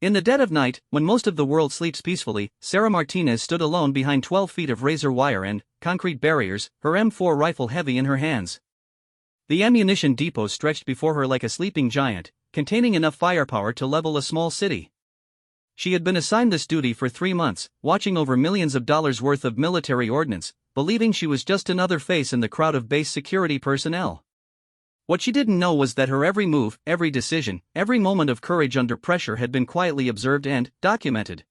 In the dead of night, when most of the world sleeps peacefully, Sarah Martinez stood alone behind 12 feet of razor wire and concrete barriers, her M4 rifle heavy in her hands. The ammunition depot stretched before her like a sleeping giant, containing enough firepower to level a small city. She had been assigned this duty for 3 months, watching over millions of dollars worth of military ordnance, believing she was just another face in the crowd of base security personnel. What she didn't know was that her every move, every decision, every moment of courage under pressure had been quietly observed and documented.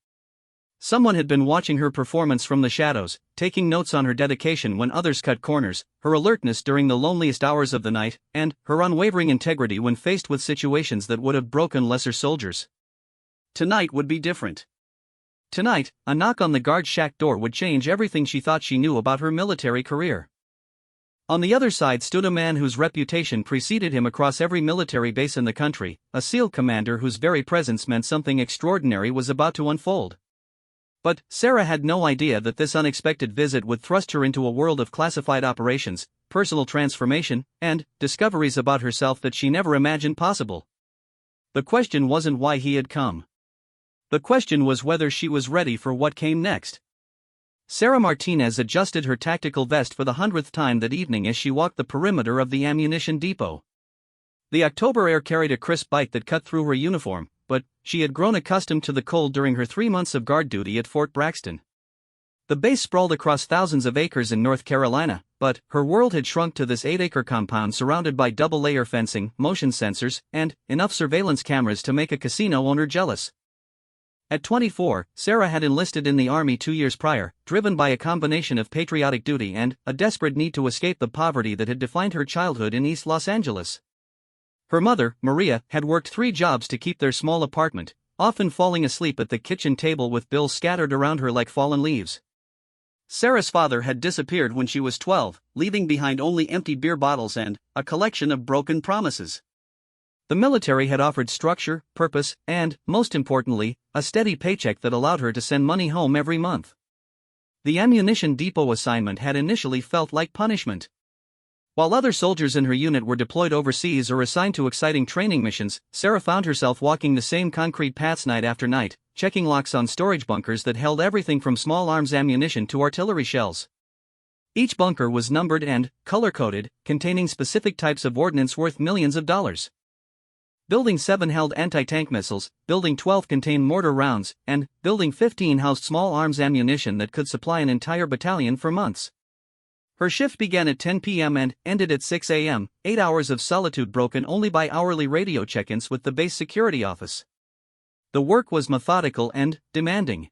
Someone had been watching her performance from the shadows, taking notes on her dedication when others cut corners, her alertness during the loneliest hours of the night, and her unwavering integrity when faced with situations that would have broken lesser soldiers. Tonight would be different. Tonight, a knock on the guard shack door would change everything she thought she knew about her military career. On the other side stood a man whose reputation preceded him across every military base in the country, a SEAL commander whose very presence meant something extraordinary was about to unfold. But Sarah had no idea that this unexpected visit would thrust her into a world of classified operations, personal transformation, and discoveries about herself that she never imagined possible. The question wasn't why he had come. The question was whether she was ready for what came next. Sarah Martinez adjusted her tactical vest for the 100th time that evening as she walked the perimeter of the ammunition depot. The October air carried a crisp bite that cut through her uniform, but she had grown accustomed to the cold during her 3 months of guard duty at Fort Braxton. The base sprawled across thousands of acres in North Carolina, but her world had shrunk to this 8-acre compound surrounded by double-layer fencing, motion sensors, and enough surveillance cameras to make a casino owner jealous. At 24, Sarah had enlisted in the Army 2 years prior, driven by a combination of patriotic duty and a desperate need to escape the poverty that had defined her childhood in East Los Angeles. Her mother, Maria, had worked 3 jobs to keep their small apartment, often falling asleep at the kitchen table with bills scattered around her like fallen leaves. Sarah's father had disappeared when she was 12, leaving behind only empty beer bottles and a collection of broken promises. The military had offered structure, purpose, and, most importantly, a steady paycheck that allowed her to send money home every month. The ammunition depot assignment had initially felt like punishment. While other soldiers in her unit were deployed overseas or assigned to exciting training missions, Sarah found herself walking the same concrete paths night after night, checking locks on storage bunkers that held everything from small arms ammunition to artillery shells. Each bunker was numbered and color-coded, containing specific types of ordnance worth millions of dollars. Building 7 held anti-tank missiles, Building 12 contained mortar rounds, and Building 15 housed small arms ammunition that could supply an entire battalion for months. Her shift began at 10 p.m. and ended at 6 a.m., 8 hours of solitude broken only by hourly radio check-ins with the base security office. The work was methodical and demanding.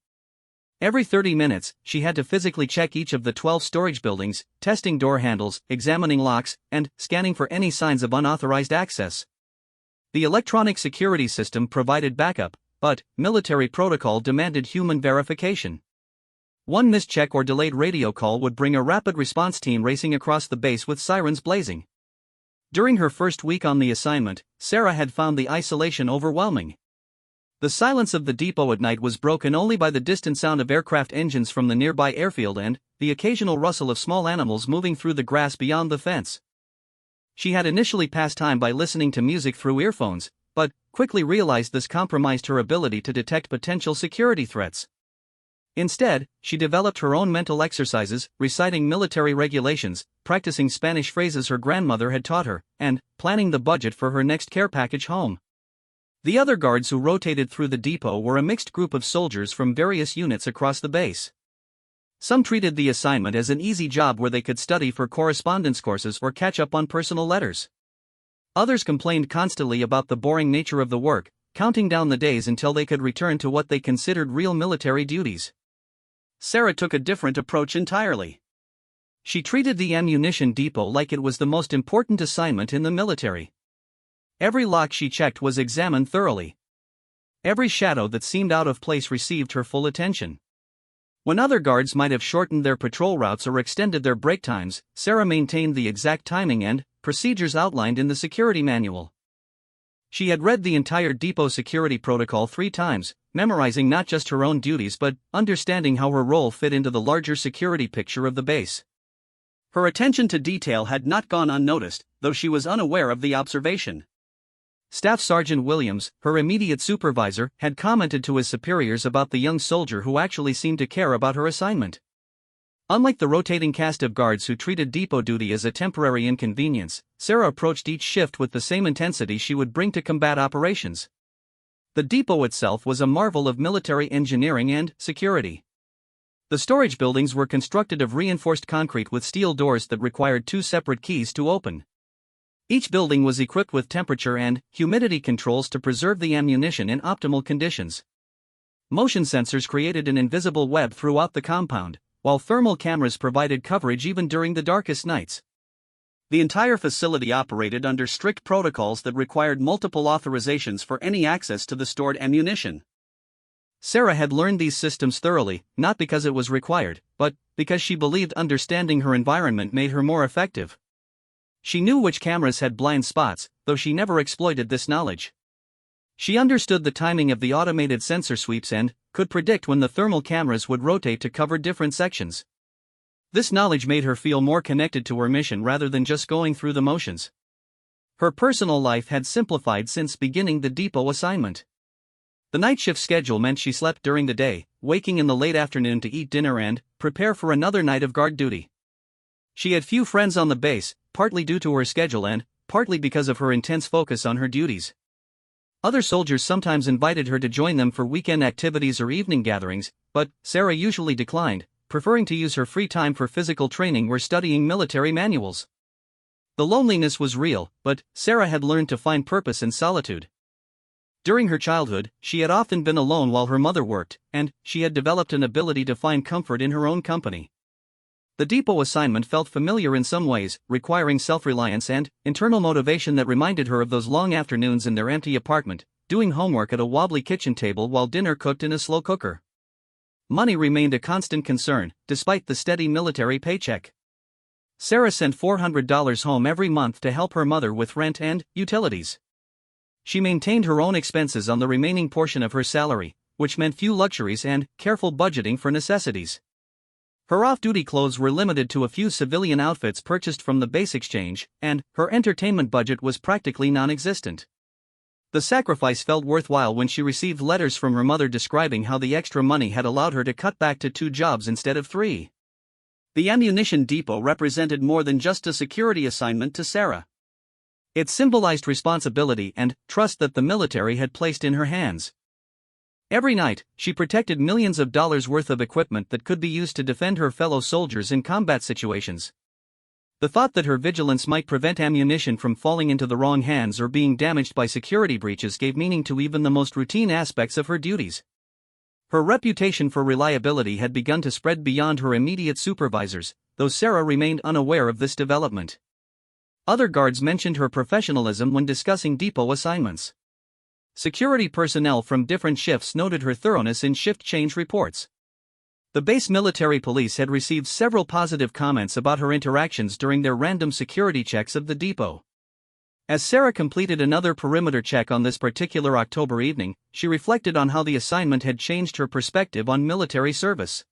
Every 30 minutes, she had to physically check each of the 12 storage buildings, testing door handles, examining locks, and scanning for any signs of unauthorized access. The electronic security system provided backup, but military protocol demanded human verification. One missed check or delayed radio call would bring a rapid response team racing across the base with sirens blazing. During her first week on the assignment, Sarah had found the isolation overwhelming. The silence of the depot at night was broken only by the distant sound of aircraft engines from the nearby airfield and the occasional rustle of small animals moving through the grass beyond the fence. She had initially passed time by listening to music through earphones, but quickly realized this compromised her ability to detect potential security threats. Instead, she developed her own mental exercises, reciting military regulations, practicing Spanish phrases her grandmother had taught her, and planning the budget for her next care package home. The other guards who rotated through the depot were a mixed group of soldiers from various units across the base. Some treated the assignment as an easy job where they could study for correspondence courses or catch up on personal letters. Others complained constantly about the boring nature of the work, counting down the days until they could return to what they considered real military duties. Sarah took a different approach entirely. She treated the ammunition depot like it was the most important assignment in the military. Every lock she checked was examined thoroughly. Every shadow that seemed out of place received her full attention. When other guards might have shortened their patrol routes or extended their break times, Sarah maintained the exact timing and procedures outlined in the security manual. She had read the entire depot security protocol 3 times, memorizing not just her own duties but understanding how her role fit into the larger security picture of the base. Her attention to detail had not gone unnoticed, though she was unaware of the observation. Staff Sergeant Williams, her immediate supervisor, had commented to his superiors about the young soldier who actually seemed to care about her assignment. Unlike the rotating cast of guards who treated depot duty as a temporary inconvenience, Sarah approached each shift with the same intensity she would bring to combat operations. The depot itself was a marvel of military engineering and security. The storage buildings were constructed of reinforced concrete with steel doors that required two separate keys to open. Each building was equipped with temperature and humidity controls to preserve the ammunition in optimal conditions. Motion sensors created an invisible web throughout the compound, while thermal cameras provided coverage even during the darkest nights. The entire facility operated under strict protocols that required multiple authorizations for any access to the stored ammunition. Sarah had learned these systems thoroughly, not because it was required, but because she believed understanding her environment made her more effective. She knew which cameras had blind spots, though she never exploited this knowledge. She understood the timing of the automated sensor sweeps and could predict when the thermal cameras would rotate to cover different sections. This knowledge made her feel more connected to her mission rather than just going through the motions. Her personal life had simplified since beginning the depot assignment. The night shift schedule meant she slept during the day, waking in the late afternoon to eat dinner and prepare for another night of guard duty. She had few friends on the base, partly due to her schedule and partly because of her intense focus on her duties. Other soldiers sometimes invited her to join them for weekend activities or evening gatherings, but Sarah usually declined, preferring to use her free time for physical training or studying military manuals. The loneliness was real, but Sarah had learned to find purpose in solitude. During her childhood, she had often been alone while her mother worked, and she had developed an ability to find comfort in her own company. The depot assignment felt familiar in some ways, requiring self-reliance and internal motivation that reminded her of those long afternoons in their empty apartment, doing homework at a wobbly kitchen table while dinner cooked in a slow cooker. Money remained a constant concern, despite the steady military paycheck. Sarah sent $400 home every month to help her mother with rent and utilities. She maintained her own expenses on the remaining portion of her salary, which meant few luxuries and careful budgeting for necessities. Her off-duty clothes were limited to a few civilian outfits purchased from the base exchange, and her entertainment budget was practically non-existent. The sacrifice felt worthwhile when she received letters from her mother describing how the extra money had allowed her to cut back to 2 jobs instead of 3. The ammunition depot represented more than just a security assignment to Sarah. It symbolized responsibility and trust that the military had placed in her hands. Every night, she protected millions of dollars worth of equipment that could be used to defend her fellow soldiers in combat situations. The thought that her vigilance might prevent ammunition from falling into the wrong hands or being damaged by security breaches gave meaning to even the most routine aspects of her duties. Her reputation for reliability had begun to spread beyond her immediate supervisors, though Sarah remained unaware of this development. Other guards mentioned her professionalism when discussing depot assignments. Security personnel from different shifts noted her thoroughness in shift change reports. The base military police had received several positive comments about her interactions during their random security checks of the depot. As Sarah completed another perimeter check on this particular October evening, she reflected on how the assignment had changed her perspective on military service.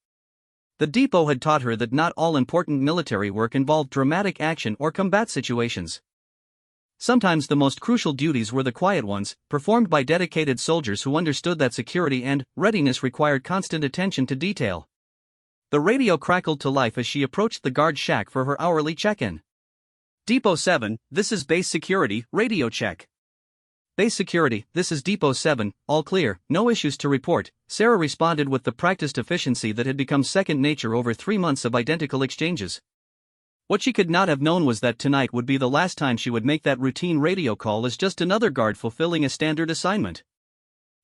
The depot had taught her that not all important military work involved dramatic action or combat situations. Sometimes the most crucial duties were the quiet ones, performed by dedicated soldiers who understood that security and readiness required constant attention to detail. The radio crackled to life as she approached the guard shack for her hourly check-in. Depot 7, this is base security, radio check. Base security, this is Depot 7, all clear, no issues to report, Sarah responded with the practiced efficiency that had become second nature over 3 months of identical exchanges. What she could not have known was that tonight would be the last time she would make that routine radio call as just another guard fulfilling a standard assignment.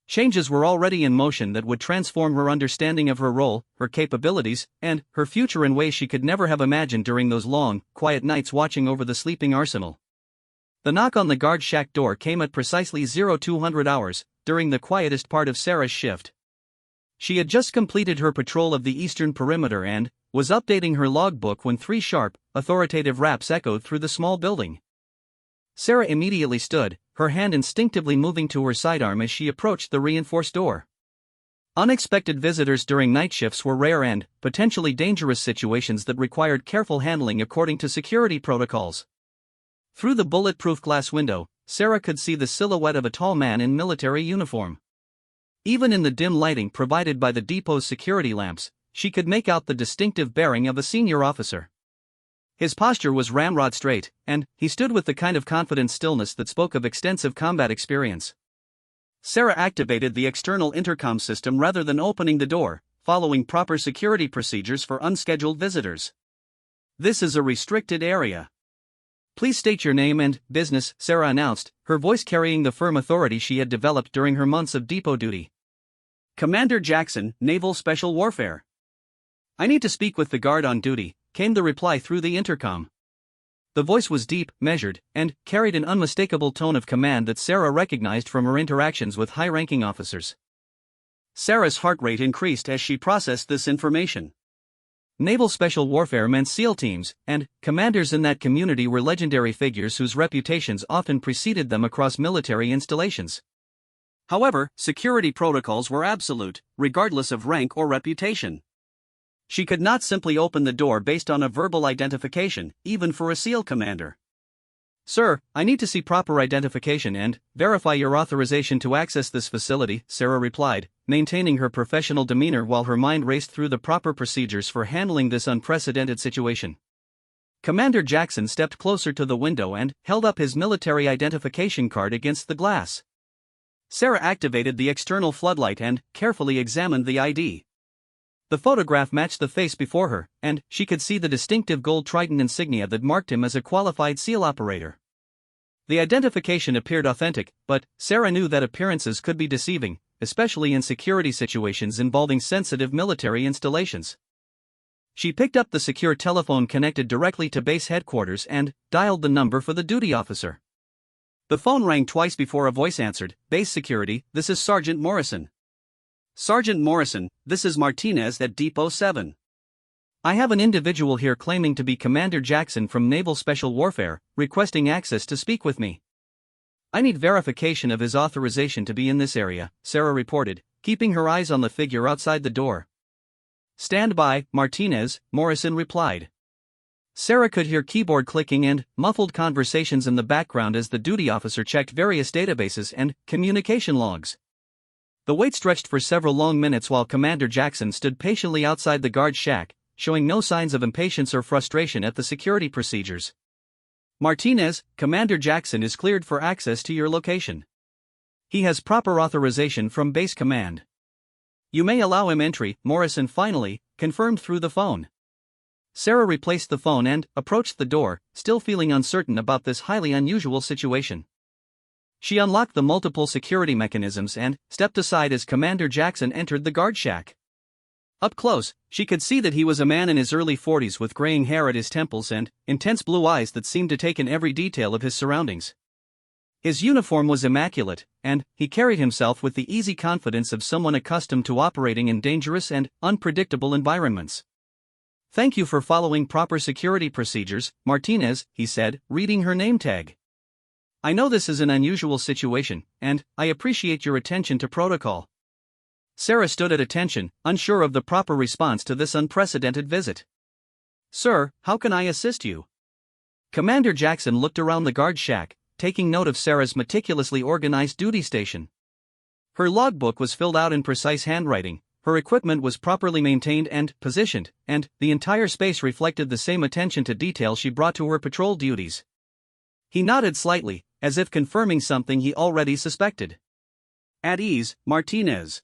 Changes were already in motion that would transform her understanding of her role, her capabilities, and her future in ways she could never have imagined during those long, quiet nights watching over the sleeping arsenal. The knock on the guard shack door came at precisely 0200 hours, during the quietest part of Sarah's shift. She had just completed her patrol of the eastern perimeter and was updating her logbook when 3 sharp, authoritative raps echoed through the small building. Sarah immediately stood, her hand instinctively moving to her sidearm as she approached the reinforced door. Unexpected visitors during night shifts were rare and potentially dangerous situations that required careful handling according to security protocols. Through the bulletproof glass window, Sarah could see the silhouette of a tall man in military uniform. Even in the dim lighting provided by the depot's security lamps, she could make out the distinctive bearing of a senior officer. His posture was ramrod straight, and he stood with the kind of confident stillness that spoke of extensive combat experience. Sarah activated the external intercom system rather than opening the door, following proper security procedures for unscheduled visitors. "This is a restricted area. Please state your name and business," Sarah announced, her voice carrying the firm authority she had developed during her months of depot duty. "Commander Jackson, Naval Special Warfare." "I need to speak with the guard on duty," came the reply through the intercom. The voice was deep, measured, and carried an unmistakable tone of command that Sarah recognized from her interactions with high-ranking officers. Sarah's heart rate increased as she processed this information. Naval Special Warfare meant SEAL teams, and commanders in that community were legendary figures whose reputations often preceded them across military installations. However, security protocols were absolute, regardless of rank or reputation. She could not simply open the door based on a verbal identification, even for a SEAL commander. "Sir, I need to see proper identification and verify your authorization to access this facility," Sarah replied, maintaining her professional demeanor while her mind raced through the proper procedures for handling this unprecedented situation. Commander Jackson stepped closer to the window and held up his military identification card against the glass. Sarah activated the external floodlight and carefully examined the ID. The photograph matched the face before her, and she could see the distinctive gold trident insignia that marked him as a qualified SEAL operator. The identification appeared authentic, but Sarah knew that appearances could be deceiving, especially in security situations involving sensitive military installations. She picked up the secure telephone connected directly to base headquarters and dialed the number for the duty officer. The phone rang twice before a voice answered. "Base security, this is Sergeant Morrison." "Sergeant Morrison, this is Martinez at Depot 7. I have an individual here claiming to be Commander Jackson from Naval Special Warfare, requesting access to speak with me. I need verification of his authorization to be in this area," Sarah reported, keeping her eyes on the figure outside the door. "Stand by, Martinez," Morrison replied. Sarah could hear keyboard clicking and muffled conversations in the background as the duty officer checked various databases and communication logs. The wait stretched for several long minutes while Commander Jackson stood patiently outside the guard shack, showing no signs of impatience or frustration at the security procedures. "Martinez, Commander Jackson is cleared for access to your location. He has proper authorization from base command. You may allow him entry," Morrison finally confirmed through the phone. Sarah replaced the phone and approached the door, still feeling uncertain about this highly unusual situation. She unlocked the multiple security mechanisms and stepped aside as Commander Jackson entered the guard shack. Up close, she could see that he was a man in his early 40s with graying hair at his temples and intense blue eyes that seemed to take in every detail of his surroundings. His uniform was immaculate, and he carried himself with the easy confidence of someone accustomed to operating in dangerous and unpredictable environments. "Thank you for following proper security procedures, Martinez," he said, reading her name tag. "I know this is an unusual situation, and I appreciate your attention to protocol." Sarah stood at attention, unsure of the proper response to this unprecedented visit. "Sir, how can I assist you?" Commander Jackson looked around the guard shack, taking note of Sarah's meticulously organized duty station. Her logbook was filled out in precise handwriting, her equipment was properly maintained and positioned, and the entire space reflected the same attention to detail she brought to her patrol duties. He nodded slightly, as if confirming something he already suspected. "At ease, Martinez.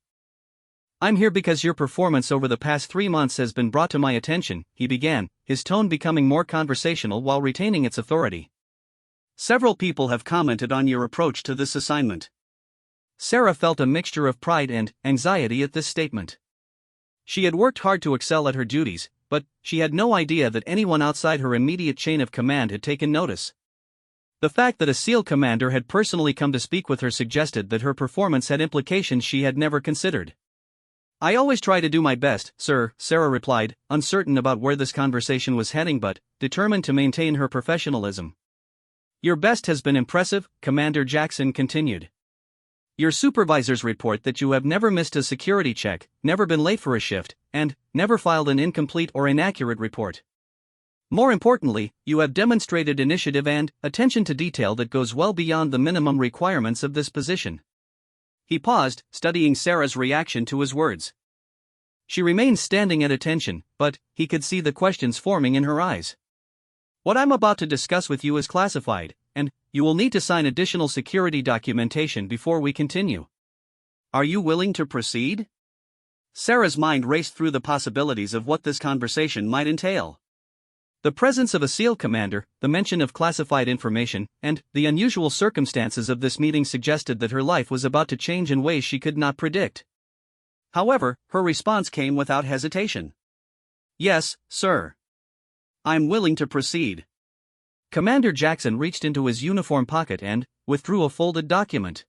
I'm here because your performance over the past 3 months has been brought to my attention," he began, his tone becoming more conversational while retaining its authority. "Several people have commented on your approach to this assignment." Sarah felt a mixture of pride and anxiety at this statement. She had worked hard to excel at her duties, but she had no idea that anyone outside her immediate chain of command had taken notice. The fact that a SEAL commander had personally come to speak with her suggested that her performance had implications she had never considered. "I always try to do my best, sir," Sarah replied, uncertain about where this conversation was heading but determined to maintain her professionalism. "Your best has been impressive," Commander Jackson continued. "Your supervisors report that you have never missed a security check, never been late for a shift, and never filed an incomplete or inaccurate report. More importantly, you have demonstrated initiative and attention to detail that goes well beyond the minimum requirements of this position." He paused, studying Sarah's reaction to his words. She remained standing at attention, but he could see the questions forming in her eyes. "What I'm about to discuss with you is classified, and you will need to sign additional security documentation before we continue. Are you willing to proceed?" Sarah's mind raced through the possibilities of what this conversation might entail. The presence of a SEAL commander, the mention of classified information, and the unusual circumstances of this meeting suggested that her life was about to change in ways she could not predict. However, her response came without hesitation. "Yes, sir. I'm willing to proceed." Commander Jackson reached into his uniform pocket and withdrew a folded document.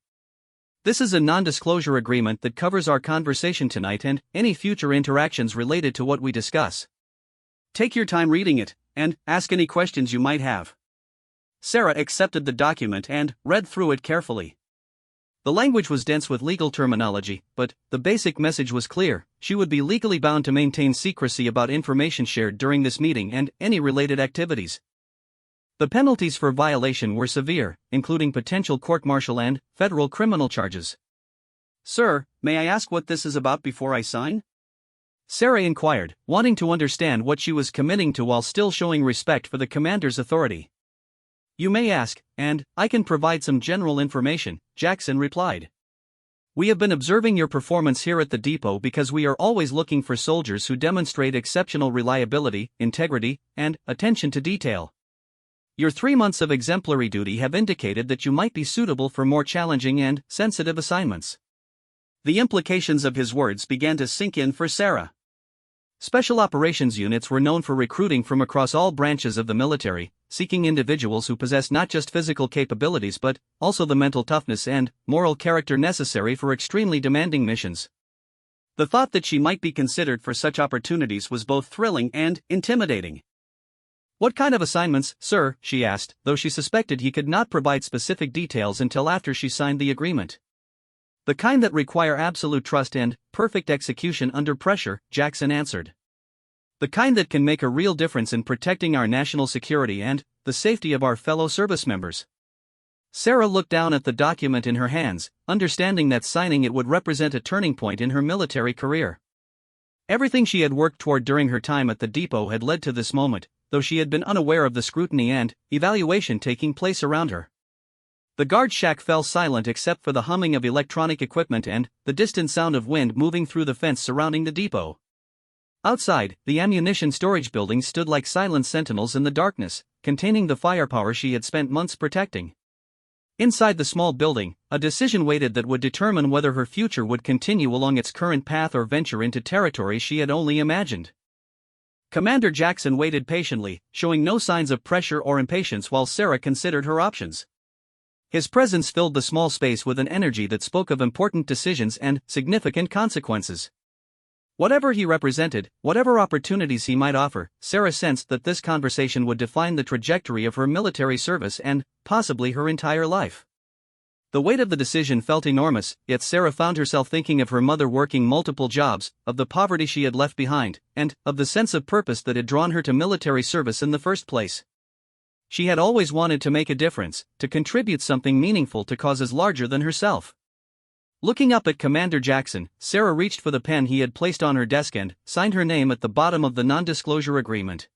"This is a non-disclosure agreement that covers our conversation tonight and any future interactions related to what we discuss. Take your time reading it, and ask any questions you might have." Sarah accepted the document and read through it carefully. The language was dense with legal terminology, but the basic message was clear: she would be legally bound to maintain secrecy about information shared during this meeting and any related activities. The penalties for violation were severe, including potential court-martial and federal criminal charges. "Sir, may I ask what this is about before I sign?" Sarah inquired, wanting to understand what she was committing to while still showing respect for the commander's authority. "You may ask, and I can provide some general information," Jackson replied. "We have been observing your performance here at the depot because we are always looking for soldiers who demonstrate exceptional reliability, integrity, and attention to detail. Your 3 months of exemplary duty have indicated that you might be suitable for more challenging and sensitive assignments." The implications of his words began to sink in for Sarah. Special operations units were known for recruiting from across all branches of the military, seeking individuals who possess not just physical capabilities but also the mental toughness and moral character necessary for extremely demanding missions. The thought that she might be considered for such opportunities was both thrilling and intimidating. "What kind of assignments, sir?" she asked, though she suspected he could not provide specific details until after she signed the agreement. "The kind that require absolute trust and perfect execution under pressure," Jackson answered. "The kind that can make a real difference in protecting our national security and the safety of our fellow service members." Sarah looked down at the document in her hands, understanding that signing it would represent a turning point in her military career. Everything she had worked toward during her time at the depot had led to this moment, though she had been unaware of the scrutiny and evaluation taking place around her. The guard shack fell silent except for the humming of electronic equipment and the distant sound of wind moving through the fence surrounding the depot. Outside, the ammunition storage buildings stood like silent sentinels in the darkness, containing the firepower she had spent months protecting. Inside the small building, a decision waited that would determine whether her future would continue along its current path or venture into territory she had only imagined. Commander Jackson waited patiently, showing no signs of pressure or impatience while Sarah considered her options. His presence filled the small space with an energy that spoke of important decisions and significant consequences. Whatever he represented, whatever opportunities he might offer, Sarah sensed that this conversation would define the trajectory of her military service and possibly her entire life. The weight of the decision felt enormous, yet Sarah found herself thinking of her mother working multiple jobs, of the poverty she had left behind, and of the sense of purpose that had drawn her to military service in the first place. She had always wanted to make a difference, to contribute something meaningful to causes larger than herself. Looking up at Commander Jackson, Sarah reached for the pen he had placed on her desk and signed her name at the bottom of the non-disclosure agreement.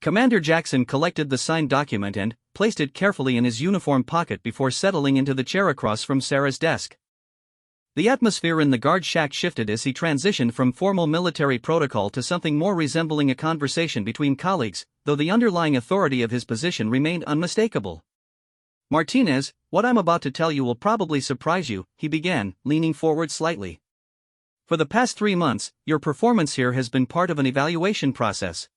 Commander Jackson collected the signed document and placed it carefully in his uniform pocket before settling into the chair across from Sarah's desk. The atmosphere in the guard shack shifted as he transitioned from formal military protocol to something more resembling a conversation between colleagues, though the underlying authority of his position remained unmistakable. "Martinez, what I'm about to tell you will probably surprise you," he began, leaning forward slightly. "For the past 3 months, your performance here has been part of an evaluation process.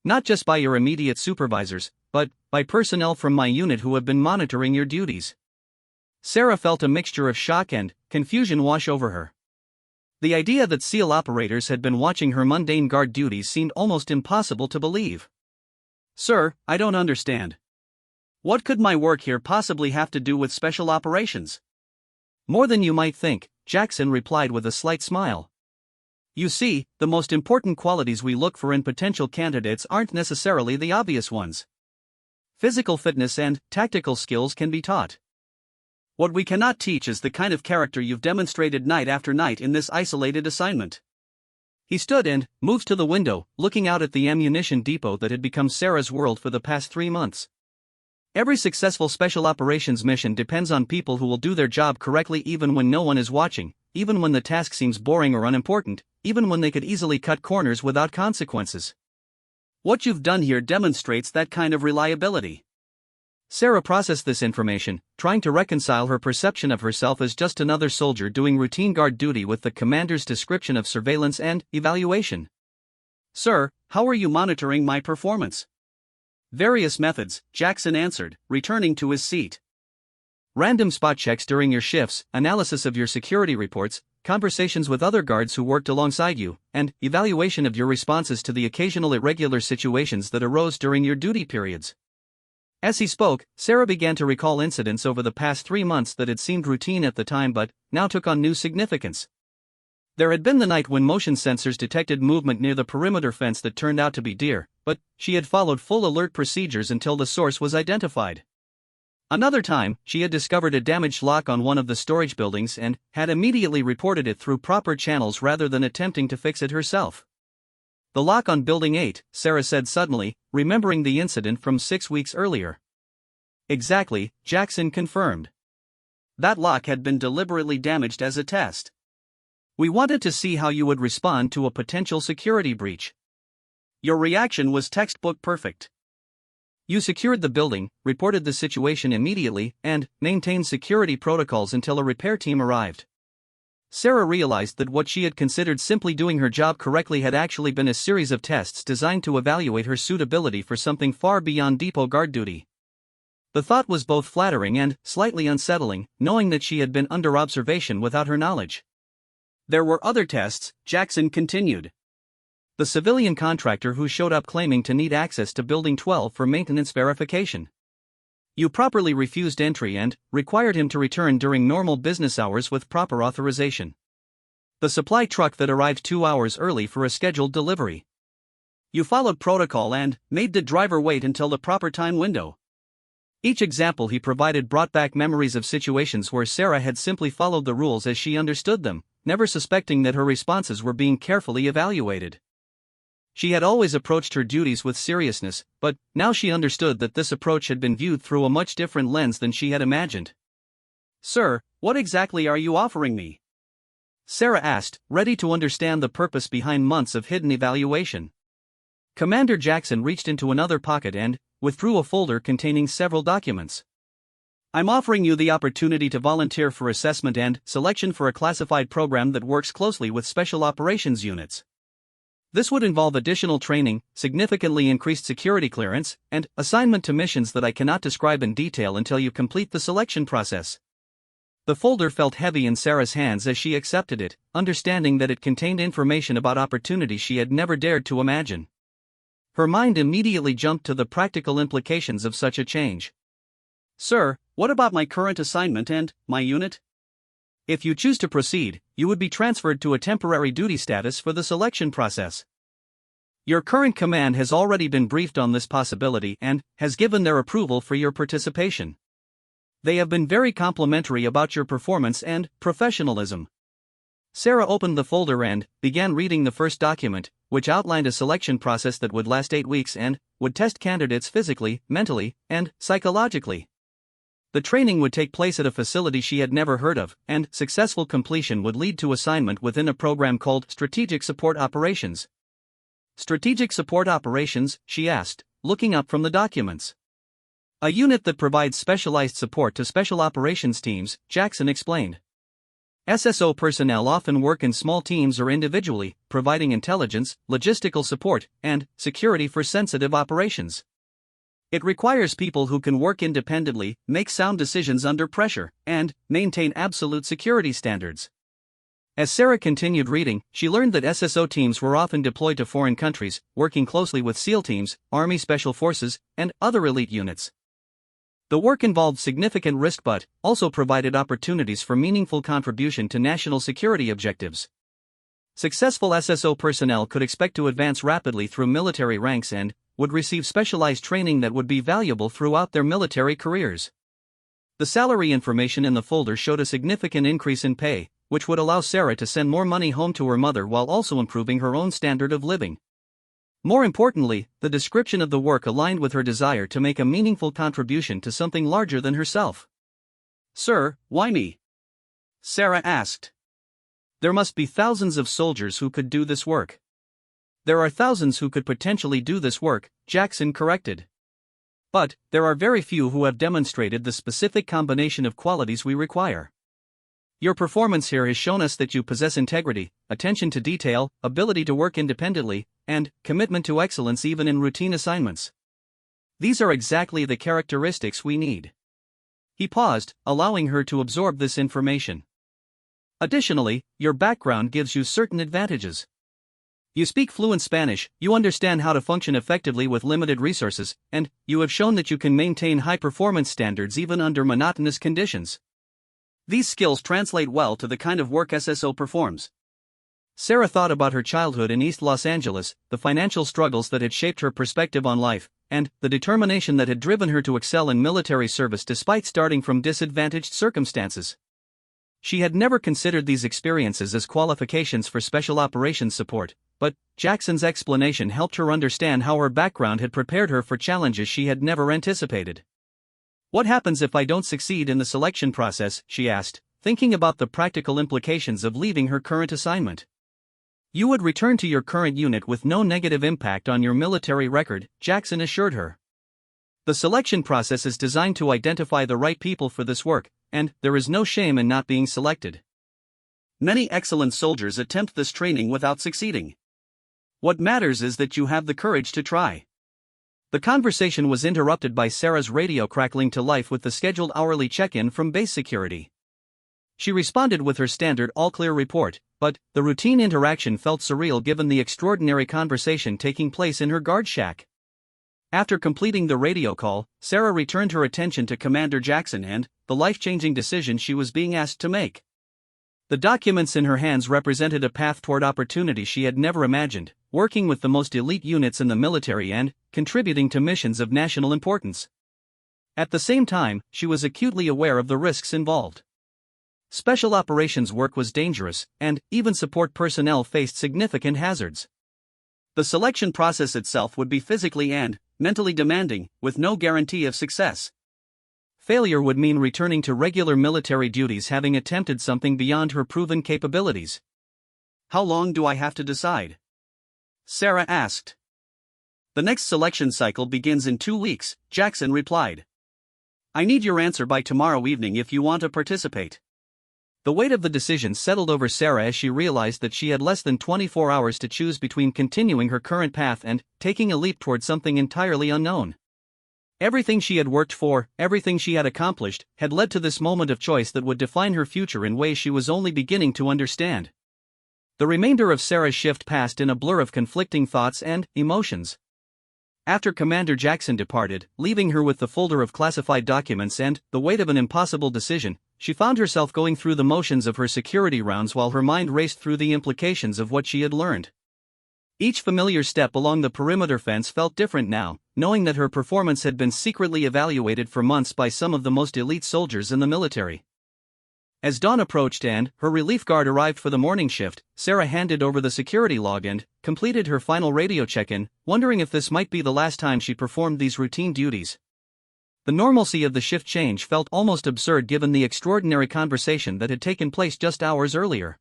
Not just by your immediate supervisors, but by personnel from my unit who have been monitoring your duties." Sarah felt a mixture of shock and confusion wash over her. The idea that SEAL operators had been watching her mundane guard duties seemed almost impossible to believe. "Sir, I don't understand. What could my work here possibly have to do with special operations?" "More than you might think," Jackson replied with a slight smile. You see, the most important qualities we look for in potential candidates aren't necessarily the obvious ones. Physical fitness and tactical skills can be taught. What we cannot teach is the kind of character you've demonstrated night after night in this isolated assignment. He stood and moved to the window, looking out at the ammunition depot that had become Sarah's world for the past 3 months. Every successful special operations mission depends on people who will do their job correctly even when no one is watching, even when the task seems boring or unimportant, even when they could easily cut corners without consequences. What you've done here demonstrates that kind of reliability. Sarah processed this information, trying to reconcile her perception of herself as just another soldier doing routine guard duty with the commander's description of surveillance and evaluation. "Sir, how are you monitoring my performance?" "Various methods," Jackson answered, returning to his seat. "Random spot checks during your shifts, analysis of your security reports, conversations with other guards who worked alongside you, and evaluation of your responses to the occasional irregular situations that arose during your duty periods." As he spoke, Sarah began to recall incidents over the past 3 months that had seemed routine at the time but now took on new significance. There had been the night when motion sensors detected movement near the perimeter fence that turned out to be deer, but she had followed full alert procedures until the source was identified. Another time, she had discovered a damaged lock on one of the storage buildings and had immediately reported it through proper channels rather than attempting to fix it herself. "The lock on Building 8, Sarah said suddenly, remembering the incident from 6 weeks earlier. "Exactly," Jackson confirmed. "That lock had been deliberately damaged as a test. We wanted to see how you would respond to a potential security breach. Your reaction was textbook perfect. You secured the building, reported the situation immediately, and maintained security protocols until a repair team arrived." Sarah realized that what she had considered simply doing her job correctly had actually been a series of tests designed to evaluate her suitability for something far beyond depot guard duty. The thought was both flattering and slightly unsettling, knowing that she had been under observation without her knowledge. "There were other tests," Jackson continued. "The civilian contractor who showed up claiming to need access to Building 12 for maintenance verification. You properly refused entry and required him to return during normal business hours with proper authorization. The supply truck that arrived 2 hours early for a scheduled delivery. You followed protocol and made the driver wait until the proper time window." Each example he provided brought back memories of situations where Sarah had simply followed the rules as she understood them, never suspecting that her responses were being carefully evaluated. She had always approached her duties with seriousness, but now she understood that this approach had been viewed through a much different lens than she had imagined. "Sir, what exactly are you offering me?" Sarah asked, ready to understand the purpose behind months of hidden evaluation. Commander Jackson reached into another pocket and withdrew a folder containing several documents. "I'm offering you the opportunity to volunteer for assessment and selection for a classified program that works closely with special operations units. This would involve additional training, significantly increased security clearance, and assignment to missions that I cannot describe in detail until you complete the selection process." The folder felt heavy in Sarah's hands as she accepted it, understanding that it contained information about opportunities she had never dared to imagine. Her mind immediately jumped to the practical implications of such a change. "Sir, what about my current assignment and my unit? If you choose to proceed, you would be transferred to a temporary duty status for the selection process. Your current command has already been briefed on this possibility and has given their approval for your participation. They have been very complimentary about your performance and professionalism." Sarah opened the folder and began reading the first document, which outlined a selection process that would last 8 weeks and would test candidates physically, mentally, and psychologically. The training would take place at a facility she had never heard of, and successful completion would lead to assignment within a program called Strategic Support Operations. "Strategic Support Operations?" she asked, looking up from the documents. "A unit that provides specialized support to special operations teams," Jackson explained. "SSO personnel often work in small teams or individually, providing intelligence, logistical support, and security for sensitive operations. It requires people who can work independently, make sound decisions under pressure, and maintain absolute security standards." As Sarah continued reading, she learned that SSO teams were often deployed to foreign countries, working closely with SEAL teams, Army Special Forces, and other elite units. The work involved significant risk but also provided opportunities for meaningful contribution to national security objectives. Successful SSO personnel could expect to advance rapidly through military ranks and would receive specialized training that would be valuable throughout their military careers. The salary information in the folder showed a significant increase in pay, which would allow Sarah to send more money home to her mother while also improving her own standard of living. More importantly, the description of the work aligned with her desire to make a meaningful contribution to something larger than herself. "Sir, why me?" Sarah asked. "There must be thousands of soldiers who could do this work." "There are thousands who could potentially do this work," Jackson corrected. "But there are very few who have demonstrated the specific combination of qualities we require. Your performance here has shown us that you possess integrity, attention to detail, ability to work independently, and commitment to excellence even in routine assignments. These are exactly the characteristics we need." He paused, allowing her to absorb this information. "Additionally, your background gives you certain advantages. You speak fluent Spanish, you understand how to function effectively with limited resources, and you have shown that you can maintain high performance standards even under monotonous conditions. These skills translate well to the kind of work SSO performs." Sarah thought about her childhood in East Los Angeles, the financial struggles that had shaped her perspective on life, and the determination that had driven her to excel in military service despite starting from disadvantaged circumstances. She had never considered these experiences as qualifications for special operations support, but Jackson's explanation helped her understand how her background had prepared her for challenges she had never anticipated. "What happens if I don't succeed in the selection process?" she asked, thinking about the practical implications of leaving her current assignment. "You would return to your current unit with no negative impact on your military record," Jackson assured her. "The selection process is designed to identify the right people for this work, and there is no shame in not being selected. Many excellent soldiers attempt this training without succeeding. What matters is that you have the courage to try." The conversation was interrupted by Sarah's radio crackling to life with the scheduled hourly check-in from base security. She responded with her standard all-clear report, but the routine interaction felt surreal given the extraordinary conversation taking place in her guard shack. After completing the radio call, Sarah returned her attention to Commander Jackson and the life-changing decision she was being asked to make. The documents in her hands represented a path toward opportunity she had never imagined, working with the most elite units in the military and contributing to missions of national importance. At the same time, she was acutely aware of the risks involved. Special operations work was dangerous, and even support personnel faced significant hazards. The selection process itself would be physically and mentally demanding, with no guarantee of success. Failure would mean returning to regular military duties having attempted something beyond her proven capabilities. "How long do I have to decide?" Sarah asked. "The next selection cycle begins in 2 weeks, Jackson replied. "I need your answer by tomorrow evening if you want to participate." The weight of the decision settled over Sarah as she realized that she had less than 24 hours to choose between continuing her current path and taking a leap toward something entirely unknown. Everything she had worked for, everything she had accomplished, had led to this moment of choice that would define her future in ways she was only beginning to understand. The remainder of Sarah's shift passed in a blur of conflicting thoughts and emotions. After Commander Jackson departed, leaving her with the folder of classified documents and the weight of an impossible decision, she found herself going through the motions of her security rounds while her mind raced through the implications of what she had learned. Each familiar step along the perimeter fence felt different now, knowing that her performance had been secretly evaluated for months by some of the most elite soldiers in the military. As dawn approached and her relief guard arrived for the morning shift, Sarah handed over the security log and completed her final radio check-in, wondering if this might be the last time she performed these routine duties. The normalcy of the shift change felt almost absurd given the extraordinary conversation that had taken place just hours earlier.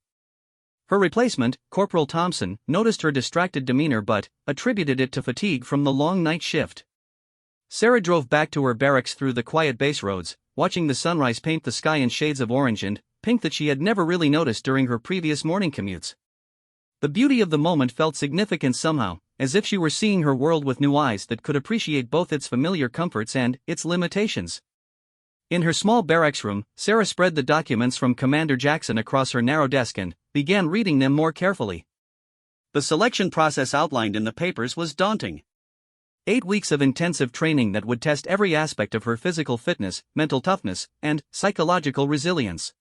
Her replacement, Corporal Thompson, noticed her distracted demeanor but attributed it to fatigue from the long night shift. Sarah drove back to her barracks through the quiet base roads, watching the sunrise paint the sky in shades of orange and pink that she had never really noticed during her previous morning commutes. The beauty of the moment felt significant somehow, as if she were seeing her world with new eyes that could appreciate both its familiar comforts and its limitations. In her small barracks room, Sarah spread the documents from Commander Jackson across her narrow desk and began reading them more carefully. The selection process outlined in the papers was daunting. 8 weeks of intensive training that would test every aspect of her physical fitness, mental toughness, and psychological resilience.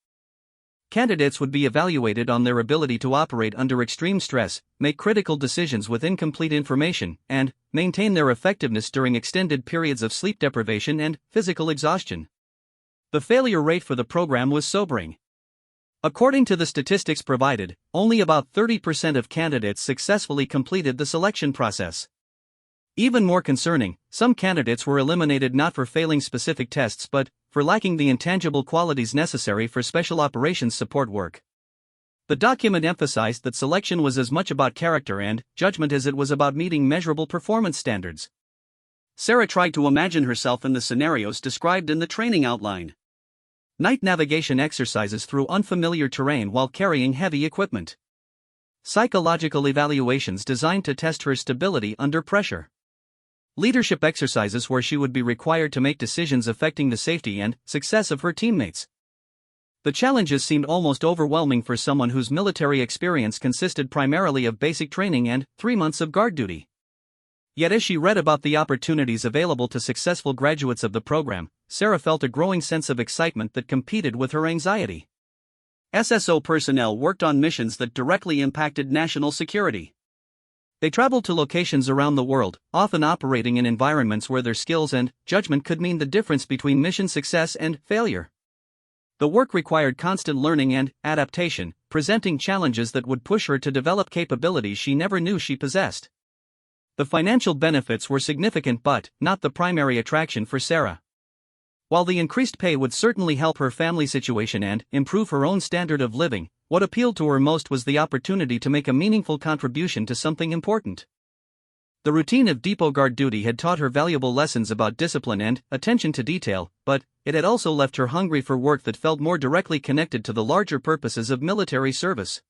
Candidates would be evaluated on their ability to operate under extreme stress, make critical decisions with incomplete information, and maintain their effectiveness during extended periods of sleep deprivation and physical exhaustion. The failure rate for the program was sobering. According to the statistics provided, only about 30% of candidates successfully completed the selection process. Even more concerning, some candidates were eliminated not for failing specific tests but for lacking the intangible qualities necessary for special operations support work. The document emphasized that selection was as much about character and judgment as it was about meeting measurable performance standards. Sarah tried to imagine herself in the scenarios described in the training outline. Night navigation exercises through unfamiliar terrain while carrying heavy equipment. Psychological evaluations designed to test her stability under pressure. Leadership exercises where she would be required to make decisions affecting the safety and success of her teammates. The challenges seemed almost overwhelming for someone whose military experience consisted primarily of basic training and 3 months of guard duty. Yet as she read about the opportunities available to successful graduates of the program, Sarah felt a growing sense of excitement that competed with her anxiety. SSO personnel worked on missions that directly impacted national security. They traveled to locations around the world, often operating in environments where their skills and judgment could mean the difference between mission success and failure. The work required constant learning and adaptation, presenting challenges that would push her to develop capabilities she never knew she possessed. The financial benefits were significant but not the primary attraction for Sarah. While the increased pay would certainly help her family situation and improve her own standard of living, what appealed to her most was the opportunity to make a meaningful contribution to something important. The routine of depot guard duty had taught her valuable lessons about discipline and attention to detail, but it had also left her hungry for work that felt more directly connected to the larger purposes of military service.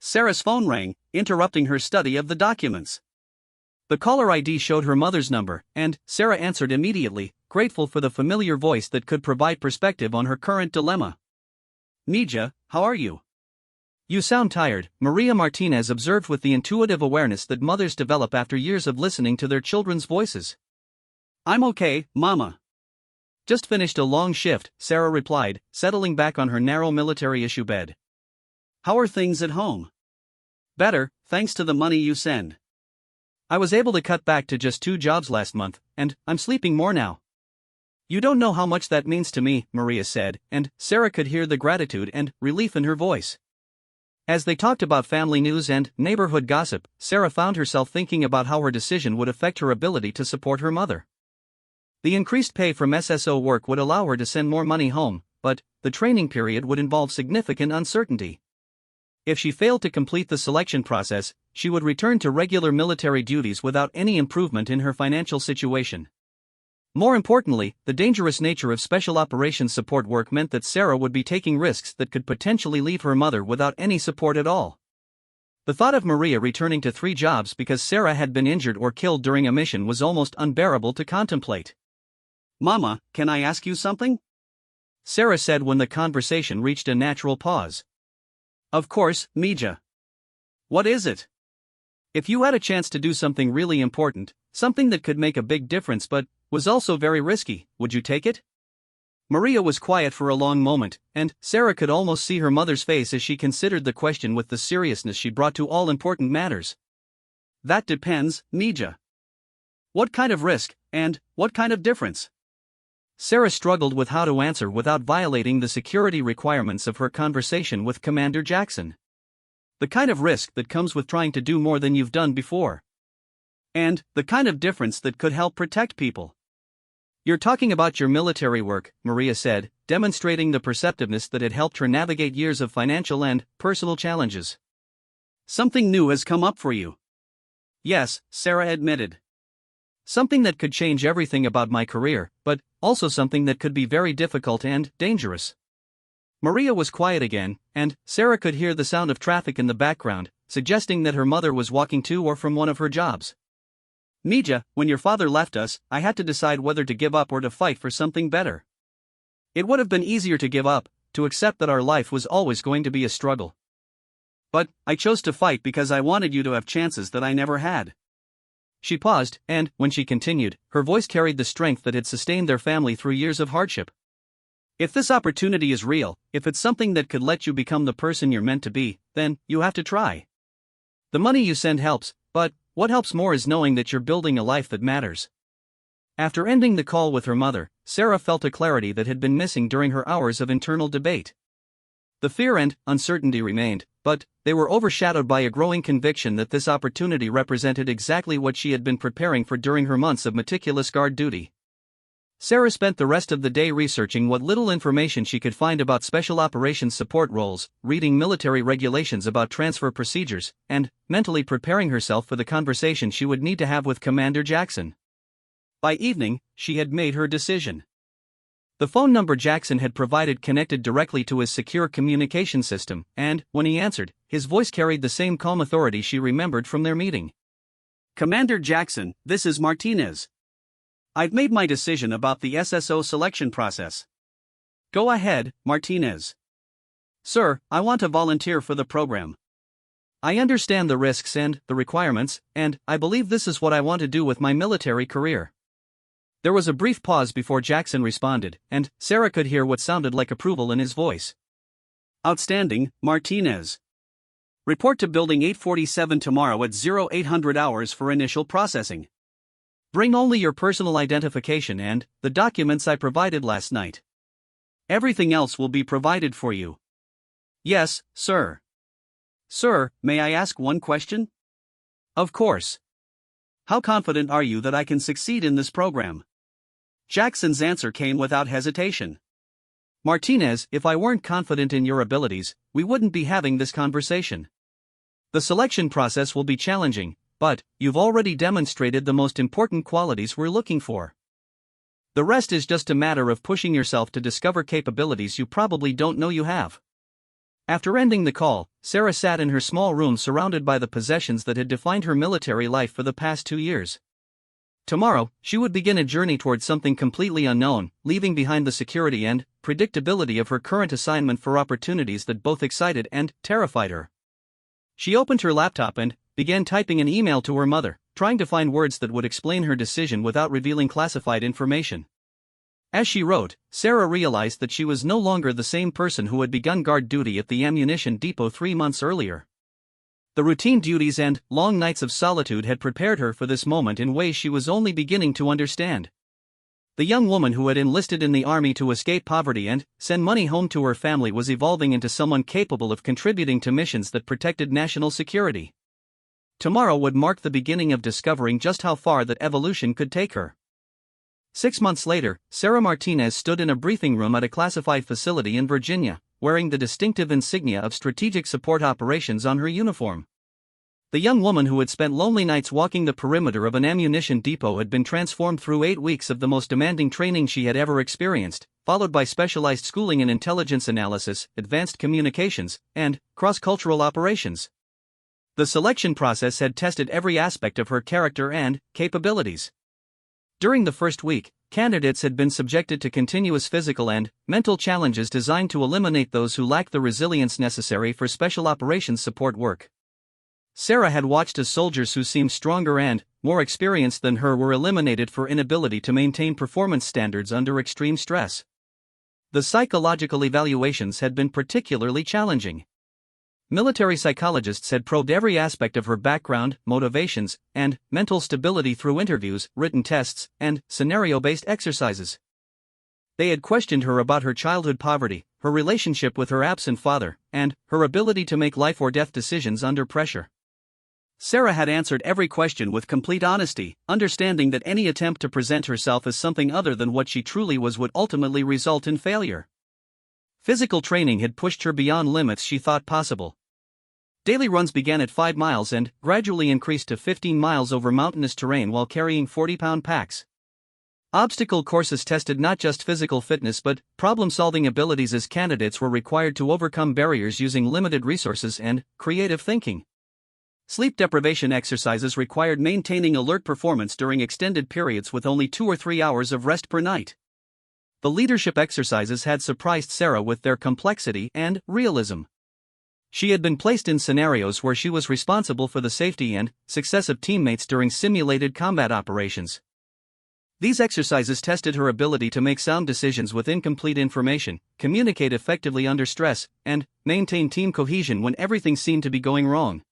Sarah's phone rang, interrupting her study of the documents. The caller ID showed her mother's number, and Sarah answered immediately, grateful for the familiar voice that could provide perspective on her current dilemma. "Mija, how are you? You sound tired," Maria Martinez observed with the intuitive awareness that mothers develop after years of listening to their children's voices. "I'm okay, Mama. Just finished a long shift," Sarah replied, settling back on her narrow military-issue bed. "How are things at home?" "Better, thanks to the money you send. I was able to cut back to just 2 jobs last month, and I'm sleeping more now." "You don't know how much that means to me," Maria said, and Sarah could hear the gratitude and relief in her voice. As they talked about family news and neighborhood gossip, Sarah found herself thinking about how her decision would affect her ability to support her mother. The increased pay from SSO work would allow her to send more money home, but the training period would involve significant uncertainty. If she failed to complete the selection process, she would return to regular military duties without any improvement in her financial situation. More importantly, the dangerous nature of special operations support work meant that Sarah would be taking risks that could potentially leave her mother without any support at all. The thought of Maria returning to 3 jobs because Sarah had been injured or killed during a mission was almost unbearable to contemplate. "Mama, can I ask you something?" Sarah said when the conversation reached a natural pause. "Of course, Mija. What is it?" "If you had a chance to do something really important, something that could make a big difference but was also very risky, would you take it?" Maria was quiet for a long moment, and Sarah could almost see her mother's face as she considered the question with the seriousness she brought to all important matters. "That depends, Mija. What kind of risk, and what kind of difference?" Sarah struggled with how to answer without violating the security requirements of her conversation with Commander Jackson. The kind of risk that comes with trying to do more than you've done before. And the kind of difference that could help protect people. "You're talking about your military work," Maria said, demonstrating the perceptiveness that had helped her navigate years of financial and personal challenges. "Something new has come up for you." "Yes," Sarah admitted. "Something that could change everything about my career, but also something that could be very difficult and dangerous." Maria was quiet again, and Sarah could hear the sound of traffic in the background, suggesting that her mother was walking to or from one of her jobs. "Mija, when your father left us, I had to decide whether to give up or to fight for something better. It would have been easier to give up, to accept that our life was always going to be a struggle. But I chose to fight because I wanted you to have chances that I never had." She paused, and, when she continued, her voice carried the strength that had sustained their family through years of hardship. If this opportunity is real, if it's something that could let you become the person you're meant to be, then you have to try. The money you send helps, but what helps more is knowing that you're building a life that matters. After ending the call with her mother, Sarah felt a clarity that had been missing during her hours of internal debate. The fear and uncertainty remained, but they were overshadowed by a growing conviction that this opportunity represented exactly what she had been preparing for during her months of meticulous guard duty. Sarah spent the rest of the day researching what little information she could find about special operations support roles, reading military regulations about transfer procedures, and mentally preparing herself for the conversation she would need to have with Commander Jackson. By evening, she had made her decision. The phone number Jackson had provided connected directly to his secure communication system, and, when he answered, his voice carried the same calm authority she remembered from their meeting. "Commander Jackson, this is Martinez. I've made my decision about the SSO selection process." "Go ahead, Martinez." "Sir, I want to volunteer for the program. I understand the risks and the requirements, and I believe this is what I want to do with my military career." There was a brief pause before Jackson responded, and Sarah could hear what sounded like approval in his voice. "Outstanding, Martinez. Report to Building 847 tomorrow at 0800 hours for initial processing. Bring only your personal identification and the documents I provided last night. Everything else will be provided for you." "Yes, sir." "Sir, may I ask one question?" "Of course. How confident are you that I can succeed in this program?" Jackson's answer came without hesitation. "Martinez, if I weren't confident in your abilities, we wouldn't be having this conversation. The selection process will be challenging, but you've already demonstrated the most important qualities we're looking for. The rest is just a matter of pushing yourself to discover capabilities you probably don't know you have." After ending the call, Sarah sat in her small room surrounded by the possessions that had defined her military life for the past 2 years. Tomorrow, she would begin a journey towards something completely unknown, leaving behind the security and predictability of her current assignment for opportunities that both excited and terrified her. She opened her laptop and began typing an email to her mother, trying to find words that would explain her decision without revealing classified information. As she wrote, Sarah realized that she was no longer the same person who had begun guard duty at the ammunition depot 3 months earlier. The routine duties and long nights of solitude had prepared her for this moment in ways she was only beginning to understand. The young woman who had enlisted in the army to escape poverty and send money home to her family was evolving into someone capable of contributing to missions that protected national security. Tomorrow would mark the beginning of discovering just how far that evolution could take her. 6 months later, Sarah Martinez stood in a briefing room at a classified facility in Virginia, wearing the distinctive insignia of Strategic Support Operations on her uniform. The young woman who had spent lonely nights walking the perimeter of an ammunition depot had been transformed through 8 weeks of the most demanding training she had ever experienced, followed by specialized schooling in intelligence analysis, advanced communications, and cross-cultural operations. The selection process had tested every aspect of her character and capabilities. During the first week, candidates had been subjected to continuous physical and mental challenges designed to eliminate those who lacked the resilience necessary for special operations support work. Sarah had watched as soldiers who seemed stronger and more experienced than her were eliminated for inability to maintain performance standards under extreme stress. The psychological evaluations had been particularly challenging. Military psychologists had probed every aspect of her background, motivations, and mental stability through interviews, written tests, and scenario-based exercises. They had questioned her about her childhood poverty, her relationship with her absent father, and her ability to make life-or-death decisions under pressure. Sarah had answered every question with complete honesty, understanding that any attempt to present herself as something other than what she truly was would ultimately result in failure. Physical training had pushed her beyond limits she thought possible. Daily runs began at 5 miles and gradually increased to 15 miles over mountainous terrain while carrying 40-pound packs. Obstacle courses tested not just physical fitness but problem-solving abilities as candidates were required to overcome barriers using limited resources and creative thinking. Sleep deprivation exercises required maintaining alert performance during extended periods with only 2 or 3 hours of rest per night. The leadership exercises had surprised Sarah with their complexity and realism. She had been placed in scenarios where she was responsible for the safety and success of teammates during simulated combat operations. These exercises tested her ability to make sound decisions with incomplete information, communicate effectively under stress, and maintain team cohesion when everything seemed to be going wrong.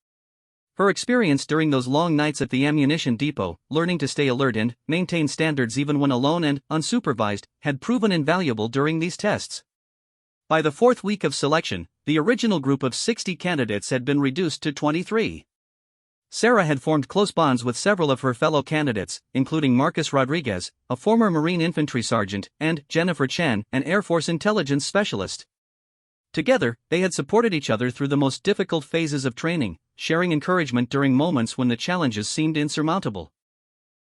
Her experience during those long nights at the ammunition depot, learning to stay alert and maintain standards even when alone and unsupervised, had proven invaluable during these tests. By the fourth week of selection, the original group of 60 candidates had been reduced to 23. Sarah had formed close bonds with several of her fellow candidates, including Marcus Rodriguez, a former Marine infantry sergeant, and Jennifer Chan, an Air Force intelligence specialist. Together, they had supported each other through the most difficult phases of training, sharing encouragement during moments when the challenges seemed insurmountable.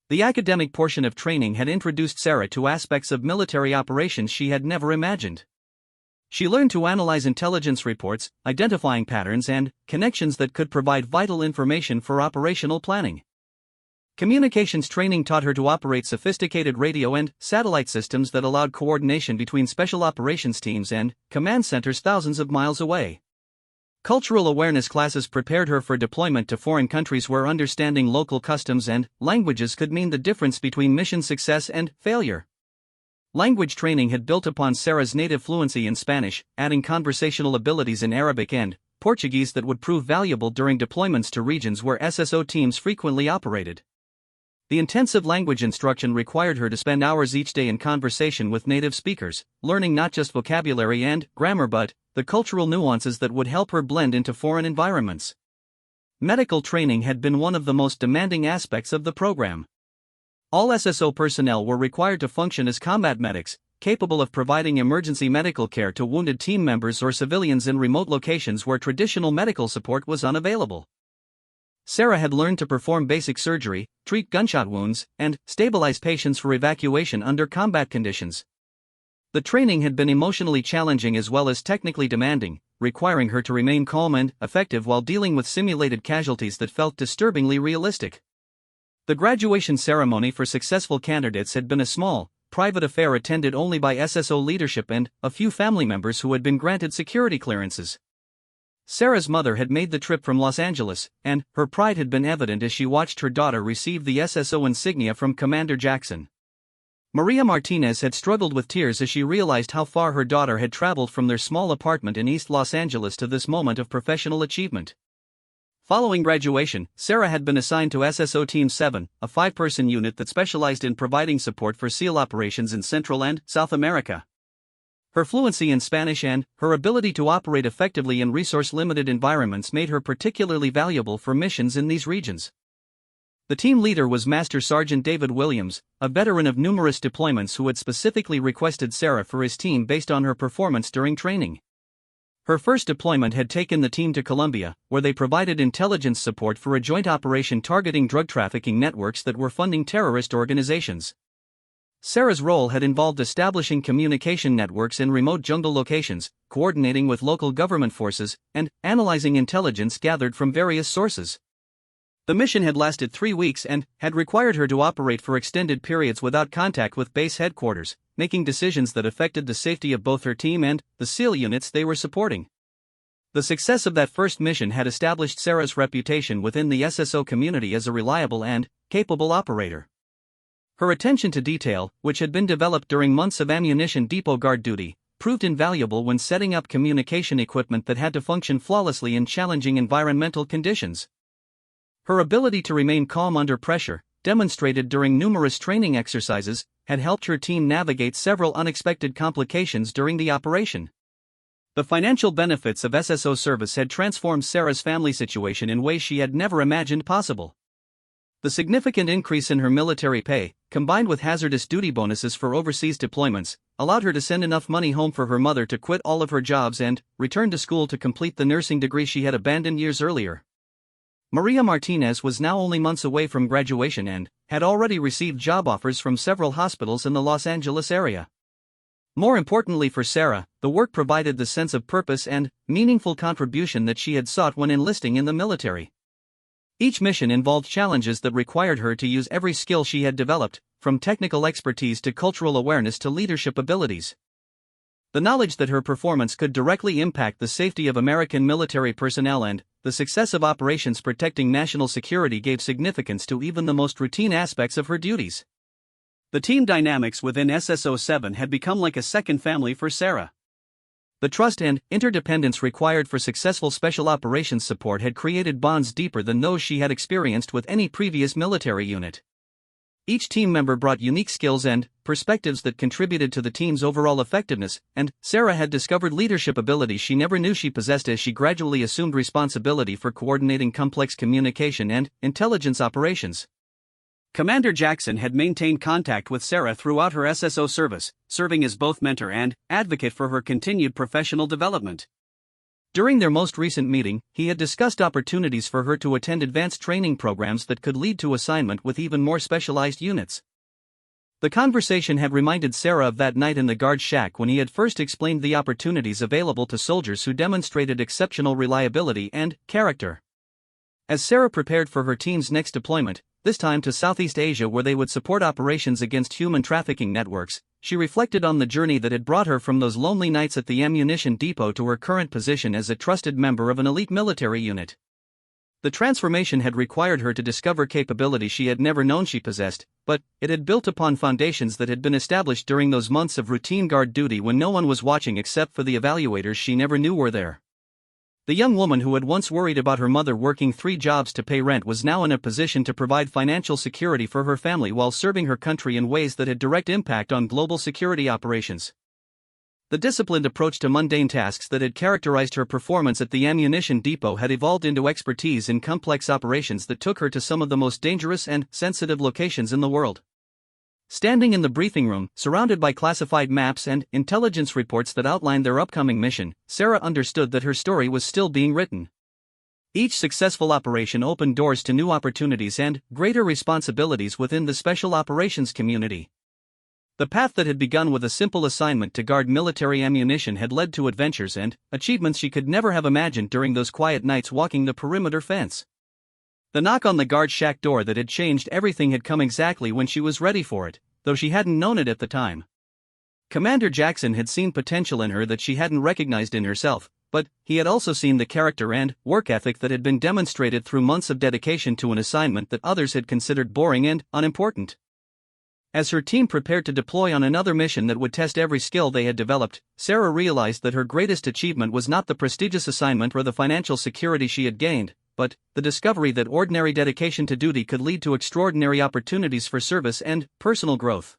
The academic portion of training had introduced Sarah to aspects of military operations she had never imagined. She learned to analyze intelligence reports, identifying patterns and connections that could provide vital information for operational planning. Communications training taught her to operate sophisticated radio and satellite systems that allowed coordination between special operations teams and command centers thousands of miles away. Cultural awareness classes prepared her for deployment to foreign countries where understanding local customs and languages could mean the difference between mission success and failure. Language training had built upon Sarah's native fluency in Spanish, adding conversational abilities in Arabic and Portuguese that would prove valuable during deployments to regions where SSO teams frequently operated. The intensive language instruction required her to spend hours each day in conversation with native speakers, learning not just vocabulary and grammar but the cultural nuances that would help her blend into foreign environments. Medical training had been one of the most demanding aspects of the program. All SSO personnel were required to function as combat medics, capable of providing emergency medical care to wounded team members or civilians in remote locations where traditional medical support was unavailable. Sarah had learned to perform basic surgery, treat gunshot wounds, and stabilize patients for evacuation under combat conditions. The training had been emotionally challenging as well as technically demanding, requiring her to remain calm and effective while dealing with simulated casualties that felt disturbingly realistic. The graduation ceremony for successful candidates had been a small, private affair attended only by SSO leadership and a few family members who had been granted security clearances. Sarah's mother had made the trip from Los Angeles, and her pride had been evident as she watched her daughter receive the SSO insignia from Commander Jackson. Maria Martinez had struggled with tears as she realized how far her daughter had traveled from their small apartment in East Los Angeles to this moment of professional achievement. Following graduation, Sarah had been assigned to SSO Team 7, a 5-person unit that specialized in providing support for SEAL operations in Central and South America. Her fluency in Spanish and her ability to operate effectively in resource-limited environments made her particularly valuable for missions in these regions. The team leader was Master Sergeant David Williams, a veteran of numerous deployments who had specifically requested Sarah for his team based on her performance during training. Her first deployment had taken the team to Colombia, where they provided intelligence support for a joint operation targeting drug trafficking networks that were funding terrorist organizations. Sarah's role had involved establishing communication networks in remote jungle locations, coordinating with local government forces, and analyzing intelligence gathered from various sources. The mission had lasted 3 weeks and had required her to operate for extended periods without contact with base headquarters, making decisions that affected the safety of both her team and the SEAL units they were supporting. The success of that first mission had established Sarah's reputation within the SSO community as a reliable and capable operator. Her attention to detail, which had been developed during months of ammunition depot guard duty, proved invaluable when setting up communication equipment that had to function flawlessly in challenging environmental conditions. Her ability to remain calm under pressure, demonstrated during numerous training exercises, had helped her team navigate several unexpected complications during the operation. The financial benefits of SSO service had transformed Sarah's family situation in ways she had never imagined possible. The significant increase in her military pay, combined with hazardous duty bonuses for overseas deployments, allowed her to send enough money home for her mother to quit all of her jobs and return to school to complete the nursing degree she had abandoned years earlier. Maria Martinez was now only months away from graduation and had already received job offers from several hospitals in the Los Angeles area. More importantly for Sarah, the work provided the sense of purpose and meaningful contribution that she had sought when enlisting in the military. Each mission involved challenges that required her to use every skill she had developed, from technical expertise to cultural awareness to leadership abilities. The knowledge that her performance could directly impact the safety of American military personnel and the success of operations protecting national security gave significance to even the most routine aspects of her duties. The team dynamics within SSO-7 had become like a second family for Sarah. The trust and interdependence required for successful special operations support had created bonds deeper than those she had experienced with any previous military unit. Each team member brought unique skills and perspectives that contributed to the team's overall effectiveness, and Sarah had discovered leadership abilities she never knew she possessed as she gradually assumed responsibility for coordinating complex communication and intelligence operations. Commander Jackson had maintained contact with Sarah throughout her SSO service, serving as both mentor and advocate for her continued professional development. During their most recent meeting, he had discussed opportunities for her to attend advanced training programs that could lead to assignment with even more specialized units. The conversation had reminded Sarah of that night in the guard shack when he had first explained the opportunities available to soldiers who demonstrated exceptional reliability and character. As Sarah prepared for her team's next deployment, this time to Southeast Asia where they would support operations against human trafficking networks, she reflected on the journey that had brought her from those lonely nights at the ammunition depot to her current position as a trusted member of an elite military unit. The transformation had required her to discover capabilities she had never known she possessed, but it had built upon foundations that had been established during those months of routine guard duty when no one was watching except for the evaluators she never knew were there. The young woman who had once worried about her mother working 3 jobs to pay rent was now in a position to provide financial security for her family while serving her country in ways that had direct impact on global security operations. The disciplined approach to mundane tasks that had characterized her performance at the ammunition depot had evolved into expertise in complex operations that took her to some of the most dangerous and sensitive locations in the world. Standing in the briefing room, surrounded by classified maps and intelligence reports that outlined their upcoming mission, Sarah understood that her story was still being written. Each successful operation opened doors to new opportunities and greater responsibilities within the special operations community. The path that had begun with a simple assignment to guard military ammunition had led to adventures and achievements she could never have imagined during those quiet nights walking the perimeter fence. The knock on the guard shack door that had changed everything had come exactly when she was ready for it, though she hadn't known it at the time. Commander Jackson had seen potential in her that she hadn't recognized in herself, but he had also seen the character and work ethic that had been demonstrated through months of dedication to an assignment that others had considered boring and unimportant. As her team prepared to deploy on another mission that would test every skill they had developed, Sarah realized that her greatest achievement was not the prestigious assignment or the financial security she had gained, but the discovery that ordinary dedication to duty could lead to extraordinary opportunities for service and personal growth.